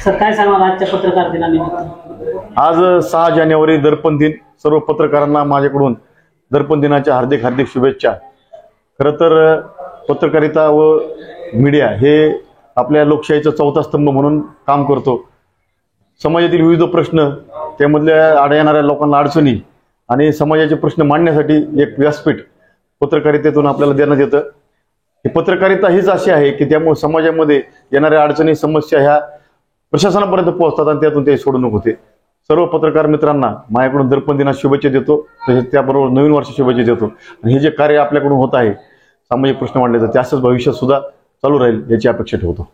Sir काय सांगणार आजच्या पत्रकार दिनानिमित्त? आज 6 जानेवारी दर्पण दिन. सर्व पत्रकारांना माझ्याकडून दर्पण दिनाच्या हार्दिक हार्दिक शुभेच्छा. खरं तर पत्रकारिता व मीडिया हे आपल्या लोकशाहीचा चौथा स्तंभ म्हणून काम करतो. समाजातील विविध प्रश्न, त्यामधल्या आड येणाऱ्या लोकांना अडचणी आणि समाजाचे प्रश्न मांडण्यासाठी एक व्यासपीठ पत्रकारितेतून आपल्याला देण्यात येतं. ही पत्रकारिता हीच अशी आहे की त्यामुळे समाजामध्ये येणाऱ्या अडचणी, समस्या ह्या प्रशासनापर्यंत पोहोचतात आणि त्यातून ते सोडवणूक होते. सर्व पत्रकार मित्रांना माझ्याकडून दर्पण दिनास शुभेच्छा देतो. तसेच त्याबरोबर नवीन वर्ष शुभेच्छा देतो. आणि हे जे कार्य आपल्याकडून होत आहे सामाजिक प्रश्न मांडण्याचं, ते असंच भविष्यात सुद्धा चालू राहील याची अपेक्षा ठेवतो.